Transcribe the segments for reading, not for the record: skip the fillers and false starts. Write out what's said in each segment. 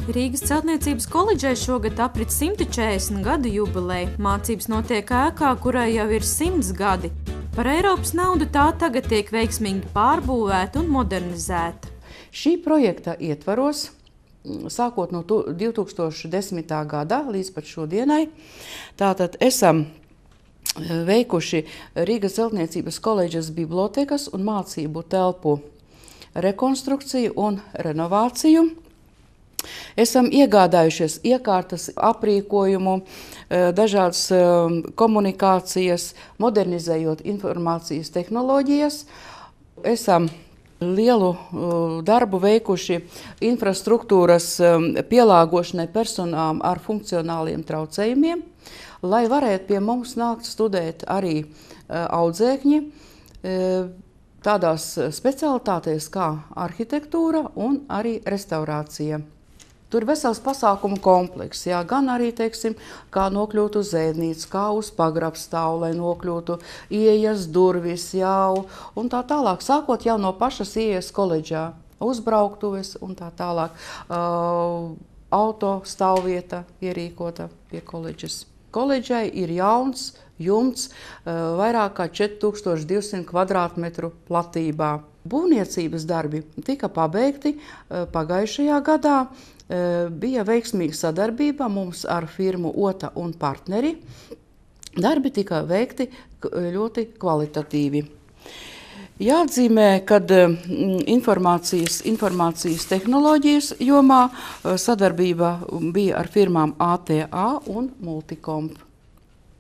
Rīgas celtniecības koledžai šogad aprit 140 gadu jubileja. Mācības notiek ēkā, kurai jau ir 100 gadi. Par Eiropas naudu tā tagad tiek veiksmīgi pārbūvēta un modernizēta. Šī projekta ietvaros, sākot no 2010. gada līdz pat šodienai, tātad esam veikuši Rīgas celtniecības koledžas bibliotekas un mācību telpu rekonstrukciju un renovāciju. Esam iegādājušies iekārtas, aprīkojumu, dažādas komunikācijas, modernizējot informācijas tehnoloģijas. Esam lielu darbu veikuši infrastruktūras pielāgošanai personām ar funkcionāliem traucējumiem, lai varētu pie mums nākt studēt arī audzēkņi tādās specialitātēs kā arhitektūra un arī restaurācija. Tur ir vesels pasākumu komplekss, gan arī, kā nokļūt uz ēdnīcu, kā uz pagrabstāvu, lai nokļūtu ieejas durvis jau, un tā tālāk, sākot jau no pašas ieejas koledžā, uzbrauktuves un tā tālāk. Auto stāvvieta ierīkota pie koledžas. Koledžai ir jauns jumts vairāk kā 4200 kvadrātmetru platībā. Būvniecības darbi tika pabeigti pagājušajā gadā. Bija veiksmīga sadarbība mums ar firmu Ota un partneri. Darbi tika veikti ļoti kvalitatīvi. Jāatzīmē, ka informācijas tehnoloģijas jomā sadarbība bija ar firmām ATA un Multicomp.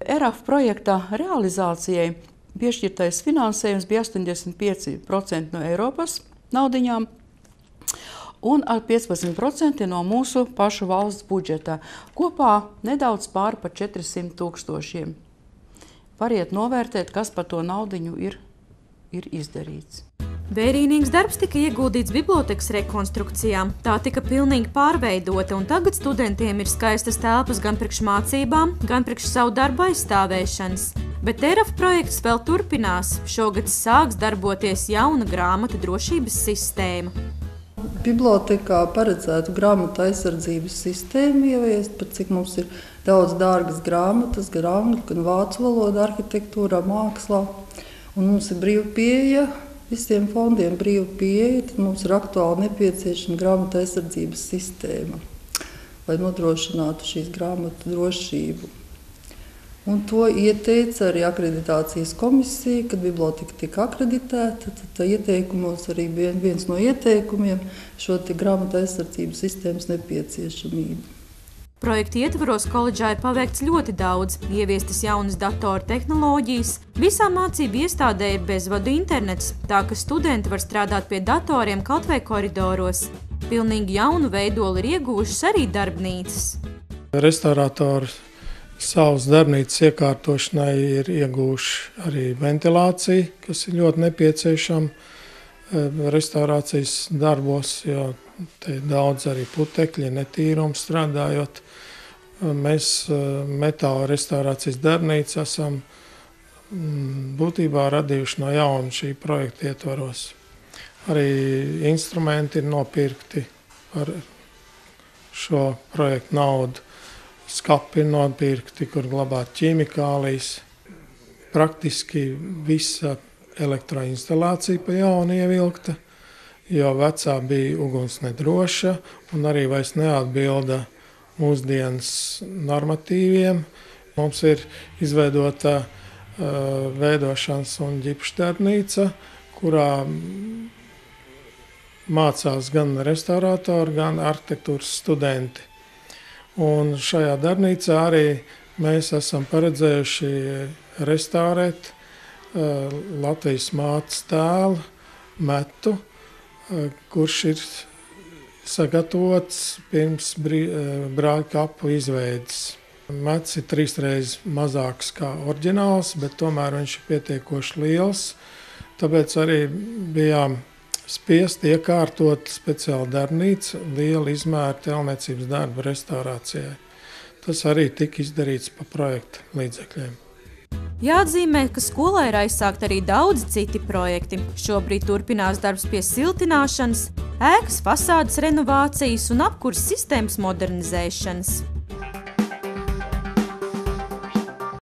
ERAF projekta realizācijai piešķirtais finansējums bija 85% no Eiropas naudiņām un ar 15% no mūsu pašu valsts budžeta. Kopā nedaudz pāri par 400 000. Variet novērtēt, kas par to naudiņu ir izdarīts. Vērīnīgs darbs tika ieguldīts bibliotekas rekonstrukcijā. Tā tika pilnīgi pārveidota, un tagad studentiem ir skaistas telpas gan priekš mācībām, gan priekš savu darbu aizstāvēšanas. Bet ERAF projekts vēl turpinās. Šogad sāks darboties jauna grāmatu drošības sistēma. Bibliotekā paredzētu grāmatu aizsardzības sistēmu ieviest, pat cik mums ir daudz dārgas grāmatas, gan vācu valoda, arhitektūrā, mākslā. Un mums ir brīva pieeja, visiem fondiem brīva pieeja, tad mums ir aktuāli nepieciešama grāmatu aizsardzības sistēma, lai nodrošinātu šīs grāmatu drošību. Un to ieteica arī akreditācijas komisija, kad biblioteka tika akreditēta. Tad ieteikumos arī bija viens no ieteikumiem šo grāmatu aizsardzības sistēmas nepieciešamību. Projekta ietvaros koledžā ir paveikts ļoti daudz, ieviestas jaunas datoru tehnoloģijas. Visā mācību iestādē ir bezvadu internets, tā ka studenti var strādāt pie datoriem kaut vai koridoros. Pilnīgi jaunu veidolu ir ieguvušas arī darbnīcas. Restauratori savas darbnīcas iekārtošanai ir iegūši arī ventilāciju, kas ir ļoti nepieciešama restaurācijas darbos, jo te ir daudz arī putekļi, netīrums strādājot. Mēs metāla restaurācijas darbnīcu esam būtībā radījuši no jauna šī projekta ietvaros. Arī instrumenti ir nopirkti ar šo projektu naudu. Skapi ir nopirkti, kur glabāt ķīmikālijas. Praktiski visa elektroinstalācija pa jaunu ievilkta, jo vecā bija ugunsnedroša un arī vairs neatbilda mūsdienas normatīviem. Mums ir izveidota veidošanas un ģipšdarbnīca, kurā mācās gan restauratori, gan arhitektūras studenti. Un šajā darbnīcā arī mēs esam paredzējuši restaurēt Latvijas mātes tēlu metu, kurš ir sagatavots pirms brāļu kapu izveides. Mets ir 3 reizes mazāks kā oriģināls, bet tomēr viņš ir pietiekoši liels, tāpēc arī bijām spiest iekārtot speciālu darbnīcu liela izmēra celtniecības darba restaurācijai. Tas arī tika izdarīts pa projekta līdzekļiem. Jāatzīmē, ka skolā ir aizsākt arī daudzi citi projekti. Šobrīd turpinās darbs pie siltināšanas, ēkas fasādes renovācijas un apkures sistēmas modernizēšanas.